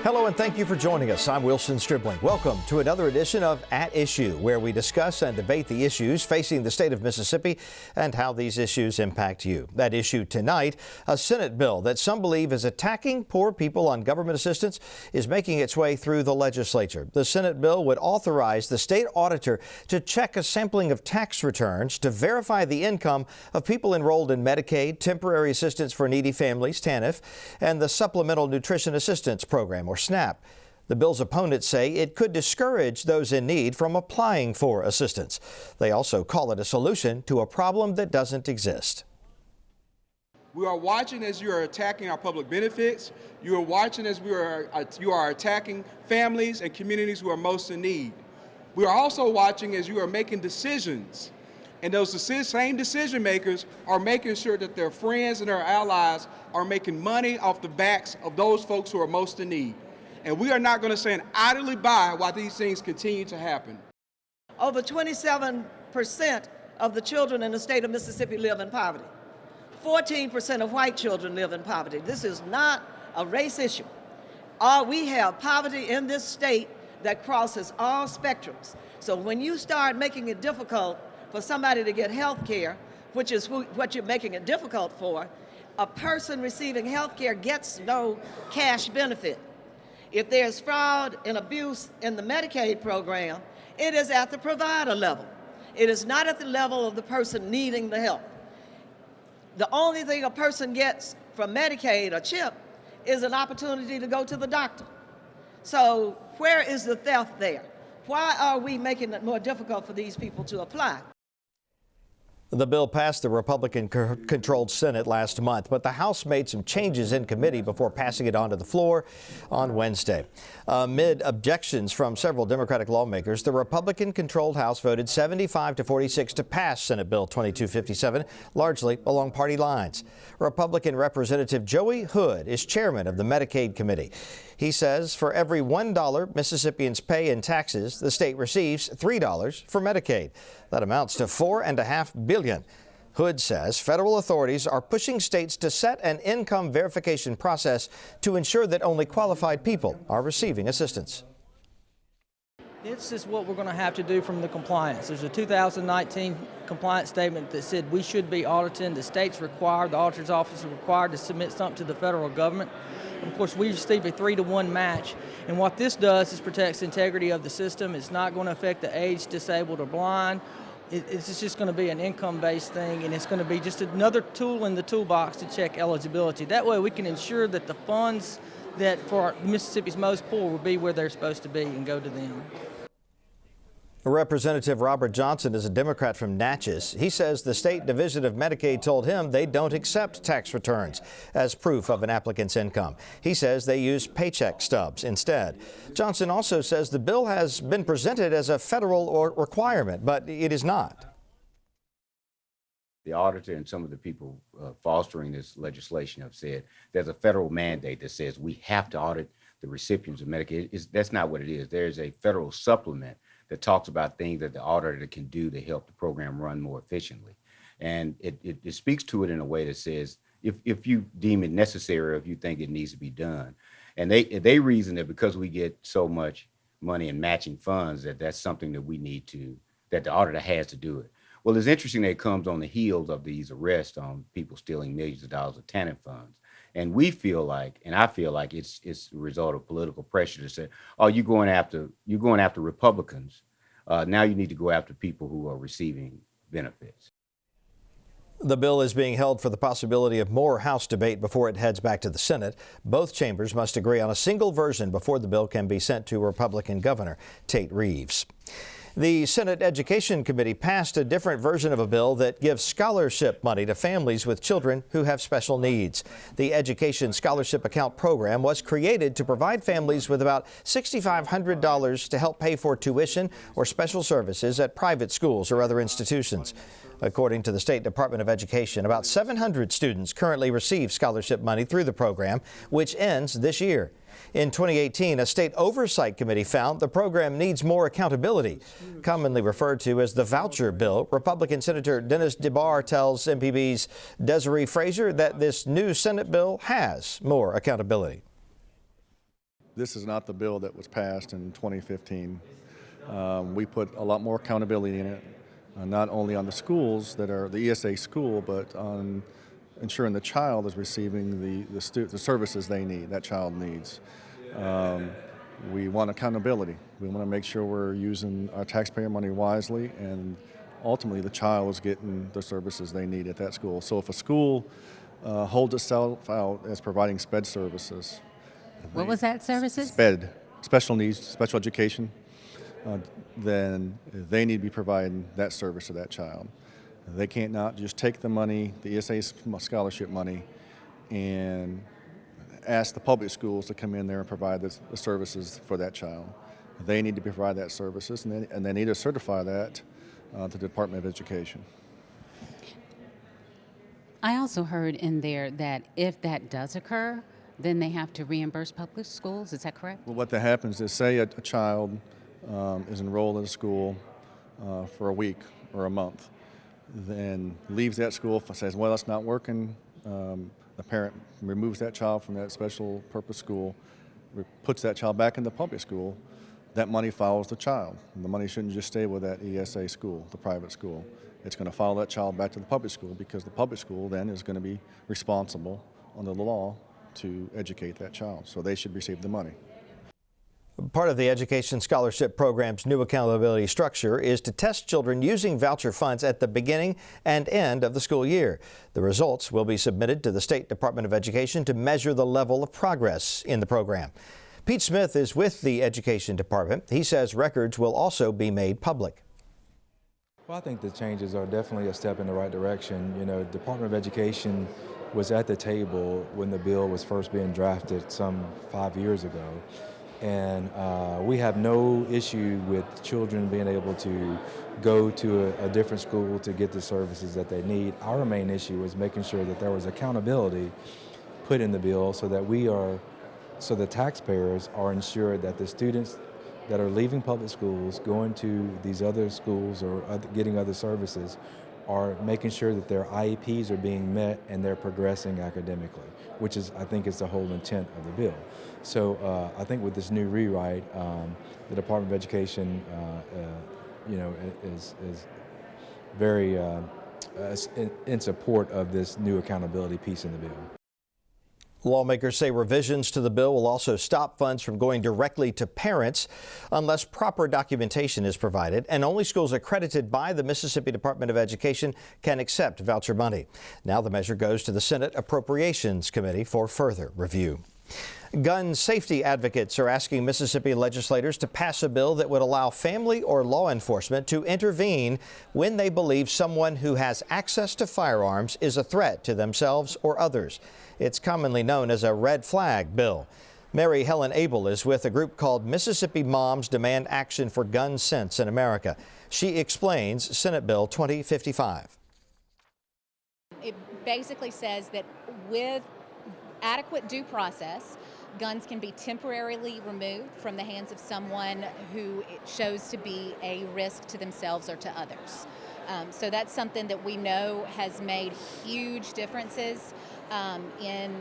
Hello and thank you for joining us. I'm Wilson Stribling. Welcome to another edition of At Issue, where we discuss and debate the issues facing the state of Mississippi and how these issues impact you. That issue tonight, a Senate bill that some believe is attacking poor people on government assistance, is making its way through the legislature. The Senate bill would authorize the state auditor to check a sampling of tax returns to verify the income of people enrolled in Medicaid, Temporary Assistance for Needy Families, TANF, and the Supplemental Nutrition Assistance Program, or SNAP. The bill's opponents say it could discourage those in need from applying for assistance. They also call it a solution to a problem that doesn't exist. We are watching as you are attacking our public benefits. You are watching as you are attacking families and communities who are most in need. We are also watching as you are making decisions. And those same decision makers are making sure that their friends and their allies are making money off the backs of those folks who are most in need. And we are not going to stand idly by while these things continue to happen. Over 27% of the children in the state of Mississippi live in poverty. 14% of white children live in poverty. This is not a race issue. We have poverty in this state that crosses all spectrums. So when you start making it difficult for somebody to get health care, which is what you're making it difficult for, a person receiving health care gets no cash benefit. If there's fraud and abuse in the Medicaid program, it is at the provider level. It is not at the level of the person needing the help. The only thing a person gets from Medicaid or CHIP is an opportunity to go to the doctor. So where is the theft there? Why are we making it more difficult for these people to apply? The bill passed the Republican-controlled Senate last month, but the House made some changes in committee before passing it onto the floor on Wednesday. Amid objections from several Democratic lawmakers, the Republican-controlled House voted 75-46 to pass Senate Bill 2257, largely along party lines. Republican Representative Joey Hood is chairman of the Medicaid Committee. He says for every $1 Mississippians pay in taxes, the state receives $3 for Medicaid. That amounts to $4.5 billion. Hood says federal authorities are pushing states to set an income verification process to ensure that only qualified people are receiving assistance. This is what we're going to have to do from the compliance. There's a 2019 compliance statement that said we should be auditing. The state's required, the auditor's office is required to submit something to the federal government. Of course, we receive a 3-to-1 match, and what this does is protects the integrity of the system. It's not going to affect the age, disabled, or blind. It's just going to be an income-based thing, and it's going to be just another tool in the toolbox to check eligibility. That way we can ensure that the funds that for Mississippi's most poor will be where they're supposed to be and go to them. Representative Robert Johnson is a Democrat from Natchez. He says the state division of Medicaid told him they don't accept tax returns as proof of an applicant's income. He says they use paycheck stubs instead. Johnson also says the bill has been presented as a federal requirement, but it is not. The auditor and some of the people fostering this legislation have said there's a federal mandate that says we have to audit the recipients of Medicaid. That's not what it is. There's a federal supplement that talks about things that the auditor can do to help the program run more efficiently. And it speaks to it in a way that says, if you deem it necessary, or if you think it needs to be done. And they reason that because we get so much money in matching funds, that's something that we need to, that the auditor has to do it. Well, it's interesting that it comes on the heels of these arrests on people stealing millions of dollars of TANF funds. And we feel like, and I feel like it's a result of political pressure to say, oh, you're going after Republicans. Now you need to go after people who are receiving benefits. The bill is being held for the possibility of more House debate before it heads back to the Senate. Both chambers must agree on a single version before the bill can be sent to Republican Governor Tate Reeves. The Senate Education Committee passed a different version of a bill that gives scholarship money to families with children who have special needs. The Education Scholarship Account program was created to provide families with about $6,500 to help pay for tuition or special services at private schools or other institutions. According to the State Department of Education, about 700 students currently receive scholarship money through the program, which ends this year. In 2018, a state oversight committee found the program needs more accountability. Commonly referred to as the voucher bill, Republican Senator Dennis DeBar tells MPB's Desiree Frazier that this new Senate bill has more accountability. This is not the bill that was passed in 2015. We put a lot more accountability in it, not only on the schools that are the ESA school, but on ensuring the child is receiving the services they need, that child needs. We want accountability. We want to make sure we're using our taxpayer money wisely, and ultimately the child is getting the services they need at that school. So if a school holds itself out as providing SPED services. What was that, services? SPED, special needs, special education, then they need to be providing that service to that child. They can't not just take the money, the ESA scholarship money, and ask the public schools to come in there and provide the services for that child. They need to provide that services, and they need to certify that to the Department of Education. I also heard in there that if that does occur, then they have to reimburse public schools. Is that correct? Well, what that happens is, say a child is enrolled in a school for a week or a month, then leaves that school, says, well, it's not working. The parent removes that child from that special purpose school, puts that child back in the public school. That money follows the child. The money shouldn't just stay with that ESA school, the private school. It's going to follow that child back to the public school, because the public school then is going to be responsible under the law to educate that child. So they should receive the money. Part of the Education Scholarship Program's new accountability structure is to test children using voucher funds at the beginning and end of the school year. The results will be submitted to the State Department of Education to measure the level of progress in the program. Pete Smith is with the Education Department. He says records will also be made public. Well, I think the changes are definitely a step in the right direction. You know, Department of Education was at the table when the bill was first being drafted some 5 years ago. And we have no issue with children being able to go to a different school to get the services that they need. Our main issue was making sure that there was accountability put in the bill so that so the taxpayers are ensured that the students that are leaving public schools, going to these other schools or getting other services, are making sure that their IEPs are being met and they're progressing academically, which is, I think, is the whole intent of the bill. So I think with this new rewrite, the Department of Education, is very in support of this new accountability piece in the bill. Lawmakers say revisions to the bill will also stop funds from going directly to parents unless proper documentation is provided, and only schools accredited by the Mississippi Department of Education can accept voucher money. Now the measure goes to the Senate Appropriations Committee for further review. Gun safety advocates are asking Mississippi legislators to pass a bill that would allow family or law enforcement to intervene when they believe someone who has access to firearms is a threat to themselves or others. It's commonly known as a red flag bill. Mary Helen Abel is with a group called Mississippi Moms Demand Action for Gun Sense in America. She explains Senate Bill 2055. It basically says that with adequate due process, guns can be temporarily removed from the hands of someone who shows to be a risk to themselves or to others. So that's something that we know has made huge differences in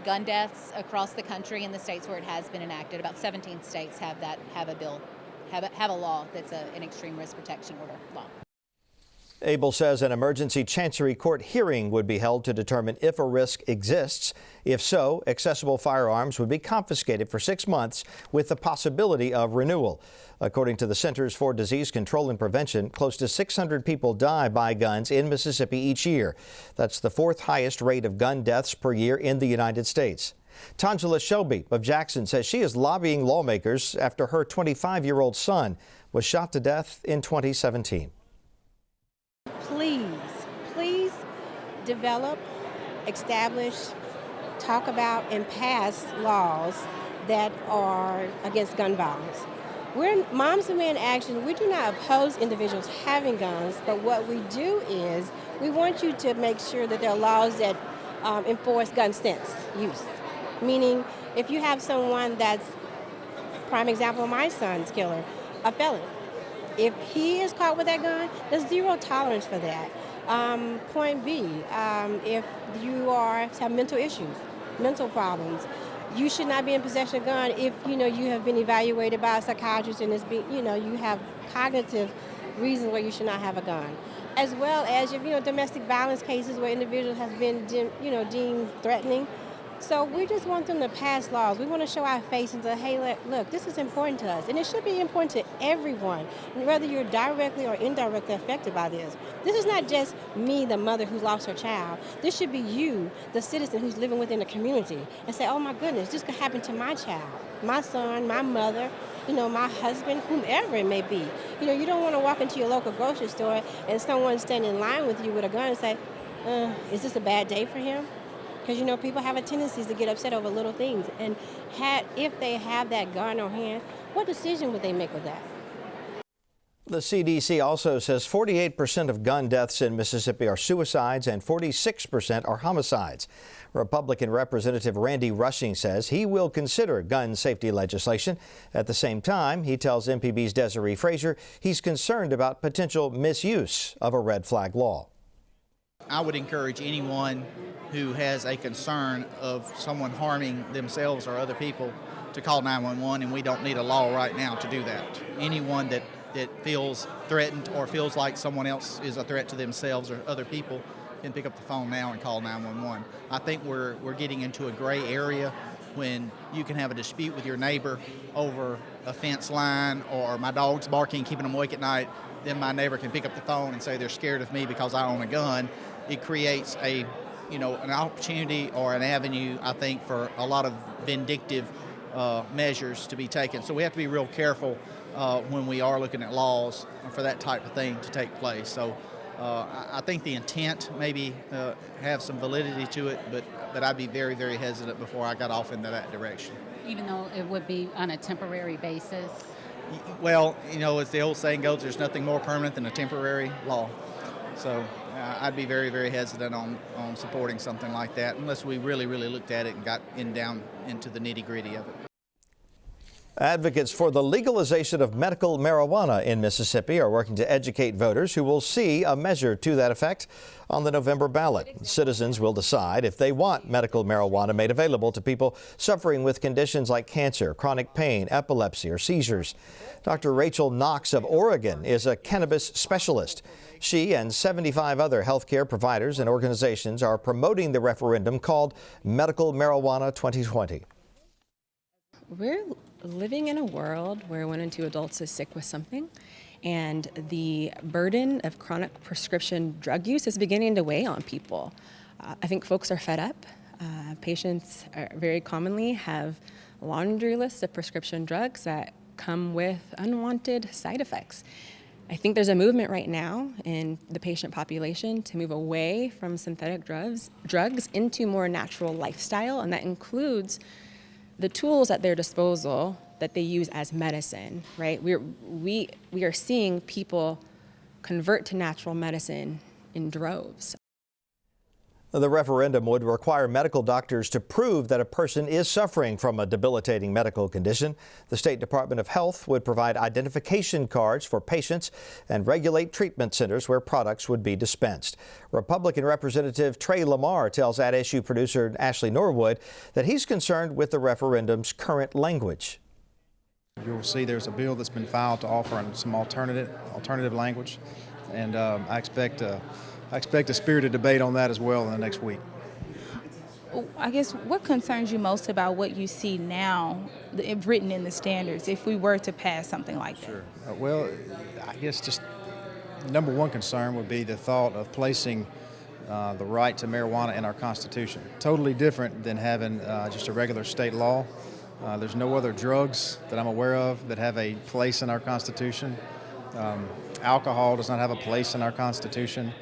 gun deaths across the country in the states where it has been enacted. About 17 states have a law that's an extreme risk protection order law. Abel says an emergency Chancery Court hearing would be held to determine if a risk exists. If so, accessible firearms would be confiscated for 6 months with the possibility of renewal. According to the Centers for Disease Control and Prevention, close to 600 people die by guns in Mississippi each year. That's the 4th highest rate of gun deaths per year in the United States. Tangela Shelby of Jackson says she is lobbying lawmakers after her 25-year-old son was shot to death in 2017. Please develop, establish, talk about, and pass laws that are against gun violence. We're Moms Demand Action. We do not oppose individuals having guns, but what we do is we want you to make sure that there are laws that enforce gun sense use. Meaning, if you have someone that's, prime example, my son's killer, a felon. If he is caught with that gun, there's zero tolerance for that. Point B, if you have mental issues, mental problems, you should not be in possession of a gun if, you have been evaluated by a psychiatrist and you have cognitive reasons why you should not have a gun. As well as, domestic violence cases where individuals have been, deemed threatening. So we just want them to pass laws. We want to show our face and say, hey, look, this is important to us. And it should be important to everyone, whether you're directly or indirectly affected by this. This is not just me, the mother who lost her child. This should be you, the citizen who's living within the community, and say, oh my goodness, this could happen to my child, my son, my mother, my husband, whomever it may be. You don't want to walk into your local grocery store and someone stand in line with you with a gun and say, is this a bad day for him? Because, people have a tendency to get upset over little things. And if they have that gun on hand, what decision would they make with that? The CDC also says 48% of gun deaths in Mississippi are suicides and 46% are homicides. Republican Representative Randy Rushing says he will consider gun safety legislation. At the same time, he tells MPB's Desiree Frazier he's concerned about potential misuse of a red flag law. I would encourage anyone who has a concern of someone harming themselves or other people to call 911, and we don't need a law right now to do that. Anyone that feels threatened or feels like someone else is a threat to themselves or other people can pick up the phone now and call 911. I think we're getting into a gray area when you can have a dispute with your neighbor over a fence line or my dog's barking, keeping them awake at night. Then my neighbor can pick up the phone and say they're scared of me because I own a gun. It creates an opportunity or an avenue, I think, for a lot of vindictive measures to be taken. So we have to be real careful when we are looking at laws for that type of thing to take place. So I think the intent maybe have some validity to it, but I'd be very, very hesitant before I got off into that direction. Even though it would be on a temporary basis? Well, as the old saying goes, there's nothing more permanent than a temporary law. So I'd be very, very hesitant on supporting something like that unless we really, really looked at it and got down into the nitty-gritty of it. Advocates for the legalization of medical marijuana in Mississippi are working to educate voters who will see a measure to that effect on the November ballot. Citizens will decide if they want medical marijuana made available to people suffering with conditions like cancer, chronic pain, epilepsy, or seizures. Dr. Rachel Knox of Oregon is a cannabis specialist. She and 75 other healthcare providers and organizations are promoting the referendum called Medical Marijuana 2020. We're living in a world where 1 in 2 adults is sick with something, and the burden of chronic prescription drug use is beginning to weigh on people. I think folks are fed up. Patients very commonly have laundry lists of prescription drugs that come with unwanted side effects. I think there's a movement right now in the patient population to move away from synthetic drugs into more natural lifestyle, and that includes the tools at their disposal that they use as medicine, right? We are seeing people convert to natural medicine in droves. The referendum would require medical doctors to prove that a person is suffering from a debilitating medical condition. The State Department of Health would provide identification cards for patients and regulate treatment centers where products would be dispensed. Republican Representative Trey Lamar tells At Issue producer Ashley Norwood that he's concerned with the referendum's current language. You'll see there's a bill that's been filed to offer some alternative language, and I expect a spirited debate on that as well in the next week. I guess what concerns you most about what you see now written in the standards if we were to pass something like that? Sure. Well, I guess just number one concern would be the thought of placing the right to marijuana in our Constitution. Totally different than having just a regular state law. There's no other drugs that I'm aware of that have a place in our Constitution. Alcohol does not have a place in our Constitution.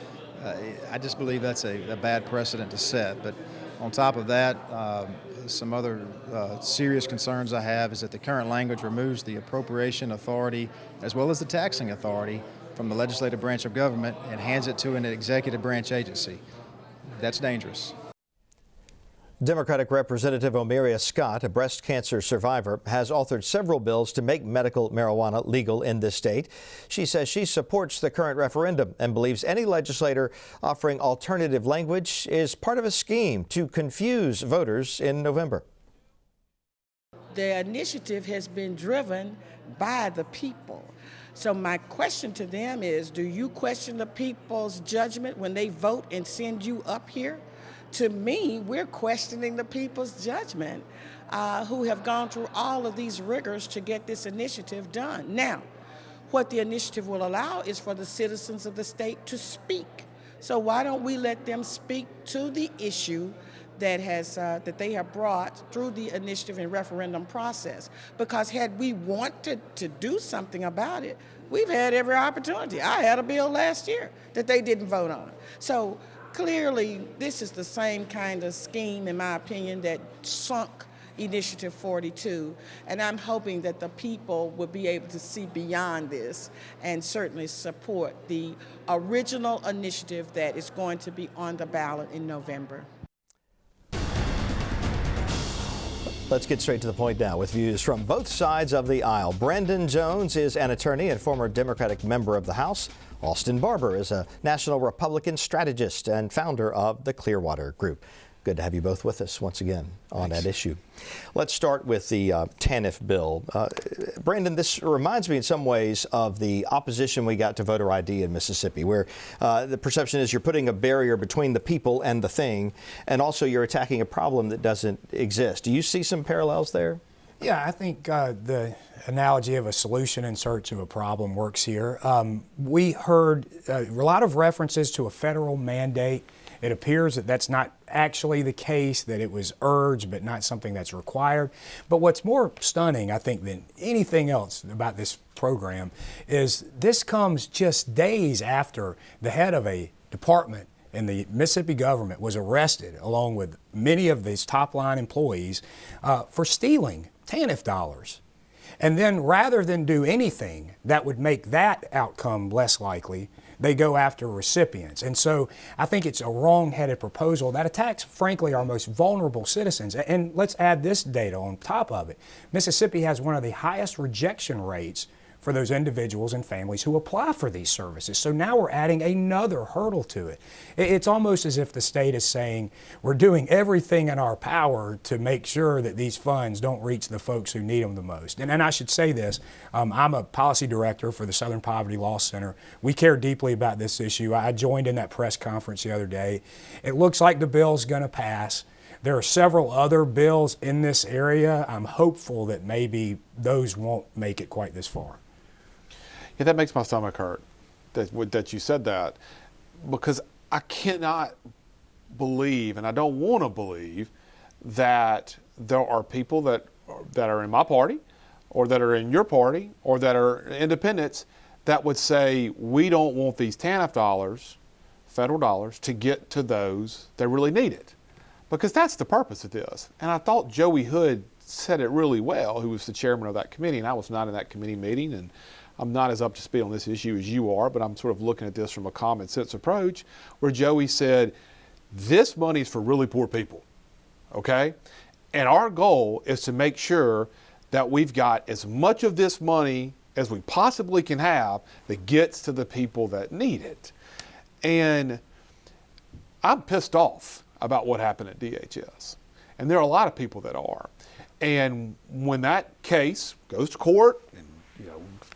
I just believe that's a bad precedent to set. But on top of that, some other serious concerns I have is that the current language removes the appropriation authority as well as the taxing authority from the legislative branch of government and hands it to an executive branch agency. That's dangerous. Democratic Representative Omeria Scott, a breast cancer survivor, has authored several bills to make medical marijuana legal in this state. She says she supports the current referendum and believes any legislator offering alternative language is part of a scheme to confuse voters in November. the initiative has been driven by the people. So my question to them is, do you question the people's judgment when they vote and send you up here? To me, we're questioning the people's judgment who have gone through all of these rigors to get this initiative done. Now, what the initiative will allow is for the citizens of the state to speak. So why don't we let them speak to the issue that they have brought through the initiative and referendum process? Because had we wanted to do something about it, we've had every opportunity. I had a bill last year that they didn't vote on. So clearly, this is the same kind of scheme, in my opinion, that sunk Initiative 42, and I'm hoping that the people will be able to see beyond this and certainly support the original initiative that is going to be on the ballot in November. Let's get straight to the point now with views from both sides of the aisle. Brandon Jones is an attorney and former Democratic member of the House. Austin Barber is a national Republican strategist and founder of the Clearwater Group. Good to have you both with us once again on that issue. Let's start with the TANF bill. Brandon, this reminds me in some ways of the opposition we got to voter ID in Mississippi, where the perception is you're putting a barrier between the people and the thing, and also you're attacking a problem that doesn't exist. Do you see some parallels there? Yeah, I think the analogy of a solution in search of a problem works here. We heard a lot of references to a federal mandate. It appears that that's not actually the case, that it was urged but not something that's required. But what's more stunning, I think, than anything else about this program is this comes just days after the head of a department in the Mississippi government was arrested, along with many of these top-line employees, for stealing TANF dollars. And then rather than do anything that would make that outcome less likely, they go after recipients. And so I think it's a wrong-headed proposal that attacks, frankly, our most vulnerable citizens. And let's add this data on top of it. Mississippi has one of the highest rejection rates for those individuals and families who apply for these services. So now we're adding another hurdle to it. It's almost as if the state is saying we're doing everything in our power to make sure that these funds don't reach the folks who need them the most. And I should say this, I'm a policy director for the Southern Poverty Law Center. We care deeply about this issue. I joined in that press conference the other day. It looks like the bill's going to pass. There are several other bills in this area. I'm hopeful that maybe those won't make it quite this far. Yeah, that makes my stomach hurt that you said that, because I cannot believe, and I don't want to believe, that there are people that are in my party or that are in your party or that are independents that would say we don't want these TANF dollars, federal dollars, to get to those that really need it. Because that's the purpose of this. And I thought Joey Hood said it really well, who was the chairman of that committee, and I was not in that committee meeting, and I'm not as up to speed on this issue as you are, but I'm sort of looking at this from a common sense approach, where Joey said, this money is for really poor people, okay? And our goal is to make sure that we've got as much of this money as we possibly can have that gets to the people that need it. And I'm pissed off about what happened at DHS. And there are a lot of people that are. And when that case goes to court and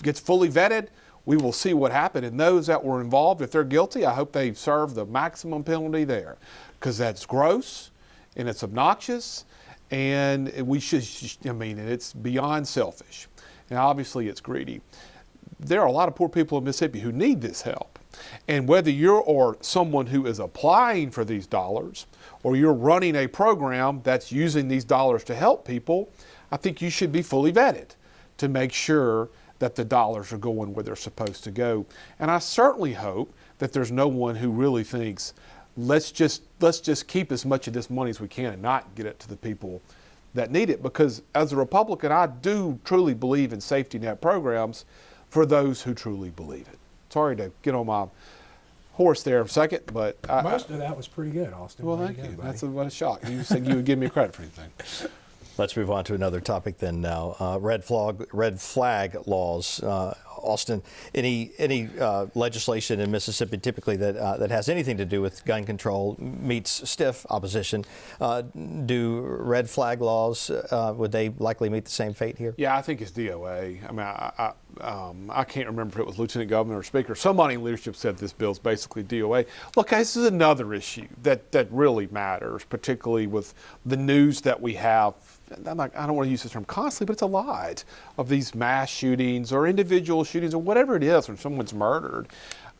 gets fully vetted, we will see what happened. And those that were involved, if they're guilty, I hope they serve the maximum penalty there, because that's gross and it's obnoxious, and we should, and it's beyond selfish. And obviously it's greedy. There are a lot of poor people in Mississippi who need this help. And whether you're or someone who is applying for these dollars, or you're running a program that's using these dollars to help people, I think you should be fully vetted to make sure that the dollars are going where they're supposed to go. And I certainly hope that there's no one who really thinks, let's just keep as much of this money as we can and not get it to the people that need it. Because as a Republican, I do truly believe in safety net programs for those who truly believe it. Sorry to get on my horse there a second, but most of that was pretty good, Austin. Well, thank you. That's a shock. You said you would give me credit for anything. Let's move on to another topic then now. Red flag laws Austin, any legislation in Mississippi typically that has anything to do with gun control meets stiff opposition. Do red flag laws, would they likely meet the same fate here? Yeah, I think it's DOA. I mean, I can't remember if it was Lieutenant Governor or Speaker. Somebody in leadership said this bill is basically DOA. Look, this is another issue that really matters, particularly with the news that we have. I don't want to use this term constantly, but it's a lot of these mass shootings or individual shootings or whatever it is when someone's murdered.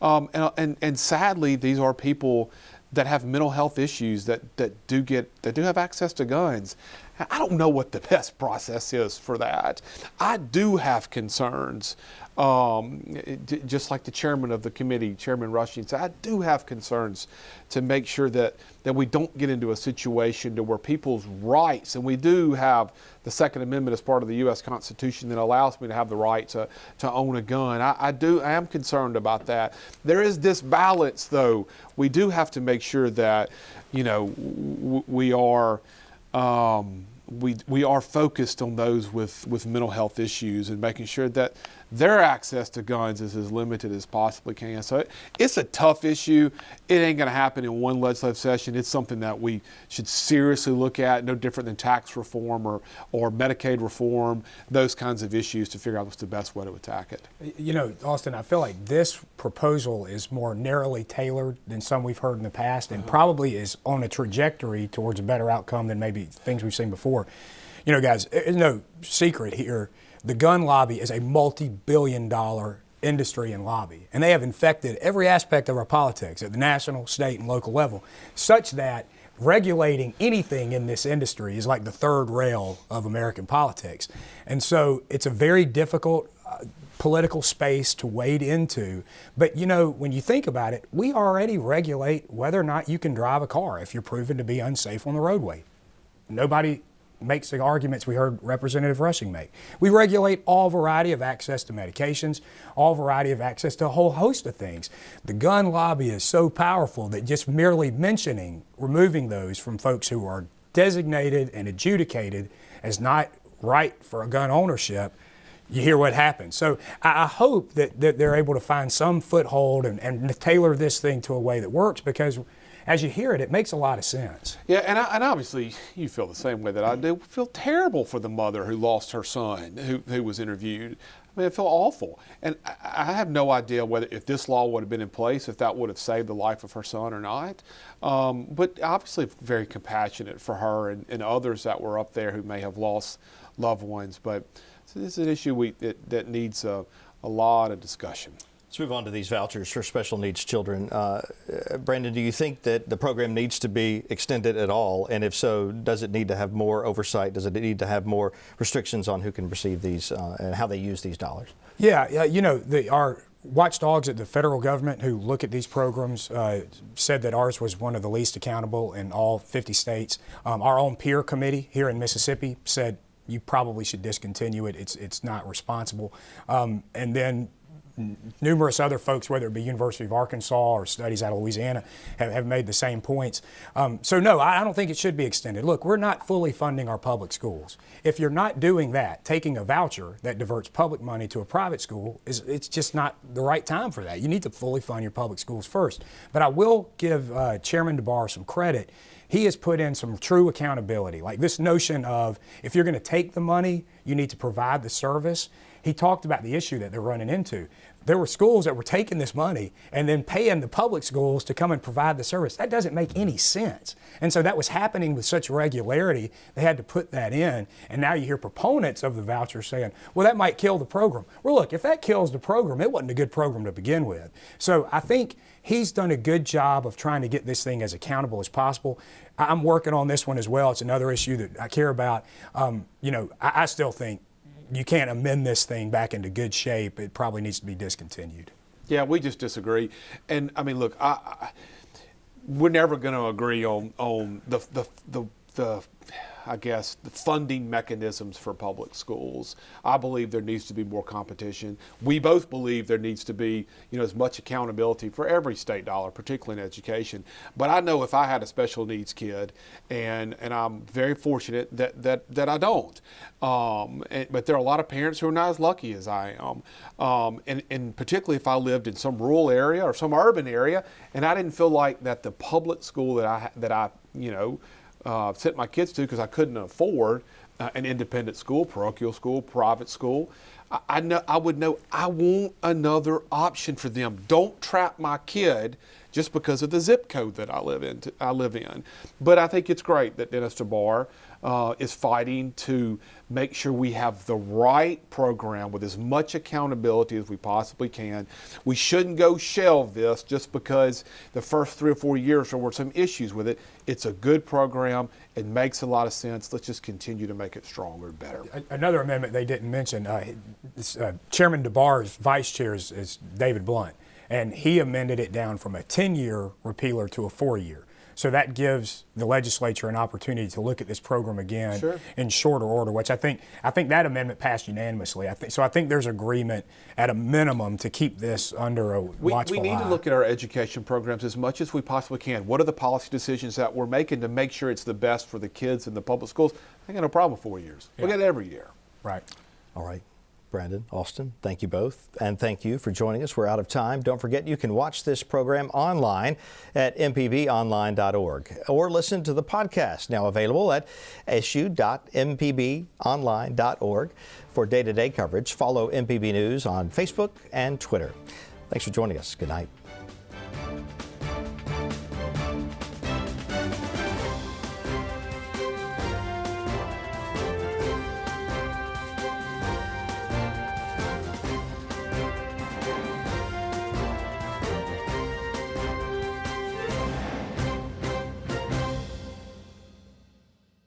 And sadly, these are people that have mental health issues that do have access to guns. I don't know what the best process is for that. I do have concerns, just like the chairman of the committee, Chairman Rushing said, I do have concerns to make sure that we don't get into a situation to where people's rights, and we do have the Second Amendment as part of the U.S. Constitution that allows me to have the right to own a gun. I am concerned about that. There is this balance, though. We do have to make sure that, we are focused on those with mental health issues and making sure that their access to guns is as limited as possibly can. So it's a tough issue. It ain't going to happen in one legislative session. It's something that we should seriously look at, no different than tax reform or Medicaid reform, those kinds of issues, to figure out what's the best way to attack it. Austin, I feel like this proposal is more narrowly tailored than some we've heard in the past, and probably is on a trajectory towards a better outcome than maybe things we've seen before. Guys, it's no secret here. The gun lobby is a multi-billion-dollar industry and lobby, and they have infected every aspect of our politics at the national, state, and local level, such that regulating anything in this industry is like the third rail of American politics. And so it's a very difficult political space to wade into. But when you think about it, we already regulate whether or not you can drive a car if you're proven to be unsafe on the roadway. Nobody makes the arguments we heard Representative Rushing make. We regulate all variety of access to medications, all variety of access to a whole host of things. The gun lobby is so powerful that just merely removing those from folks who are designated and adjudicated as not right for a gun ownership, you hear what happens. So I hope that they're able to find some foothold and tailor this thing to a way that works, because as you hear it, it makes a lot of sense. Yeah, and obviously you feel the same way that I do. I feel terrible for the mother who lost her son, who was interviewed. I mean, I feel awful. And I have no idea if this law would have been in place, if that would have saved the life of her son or not. But obviously very compassionate for her and others that were up there who may have lost loved ones. But this is an issue that needs a lot of discussion. Let's move on to these vouchers for special needs children. Brandon, do you think that the program needs to be extended at all? And if so, does it need to have more oversight? Does it need to have more restrictions on who can receive these and how they use these dollars? Yeah, our watchdogs at the federal government who look at these programs said that ours was one of the least accountable in all 50 states. Our own peer committee here in Mississippi said you probably should discontinue it. It's not responsible. And then numerous other folks, whether it be University of Arkansas or studies out of Louisiana, have made the same points. So no, I don't think it should be extended. Look, we're not fully funding our public schools. If you're not doing that, taking a voucher that diverts public money to a private school, it's just not the right time for that. You need to fully fund your public schools first. But I will give Chairman DeBar some credit. He has put in some true accountability, like this notion of if you're going to take the money, you need to provide the service. He talked about the issue that they're running into. There were schools that were taking this money and then paying the public schools to come and provide the service. That doesn't make any sense. And so that was happening with such regularity, they had to put that in. And now you hear proponents of the voucher saying, well, that might kill the program. Well, look, if that kills the program, it wasn't a good program to begin with. So I think he's done a good job of trying to get this thing as accountable as possible. I'm working on this one as well. It's another issue that I care about. I still think you can't amend this thing back into good shape. It probably needs to be discontinued. Yeah, we just disagree. And I mean, look, we're never going to agree on the I guess, the funding mechanisms for public schools. I believe there needs to be more competition. We both believe there needs to be, as much accountability for every state dollar, particularly in education. But I know if I had a special needs kid, and I'm very fortunate that I don't. But there are a lot of parents who are not as lucky as I am. And particularly if I lived in some rural area or some urban area, and I didn't feel like that the public school that I sent my kids to, because I couldn't afford an independent school, parochial school, private school. I would know I want another option for them. Don't trap my kid just because of the zip code that I live in. But I think it's great that Dennis DeBar is fighting to make sure we have the right program with as much accountability as we possibly can. We shouldn't go shelve this just because the first 3 or 4 years there were some issues with it. It's a good program. It makes a lot of sense. Let's just continue to make it stronger and better. Another amendment they didn't mention, Chairman DeBar's vice chair is David Blunt, and he amended it down from a 10-year repealer to a 4-year. So that gives the legislature an opportunity to look at this program again in shorter order, which I think that amendment passed unanimously. I think there's agreement at a minimum to keep this under a watchful eye. We need to look at our education programs as much as we possibly can. What are the policy decisions that we're making to make sure it's the best for the kids in the public schools? I got no problem with 4 years. Look at it every year. Right. All right. Brandon, Austin, thank you both, and thank you for joining us. We're out of time. Don't forget you can watch this program online at mpbonline.org or listen to the podcast, now available at su.mpbonline.org. For day-to-day coverage, follow MPB News on Facebook and Twitter. Thanks for joining us. Good night.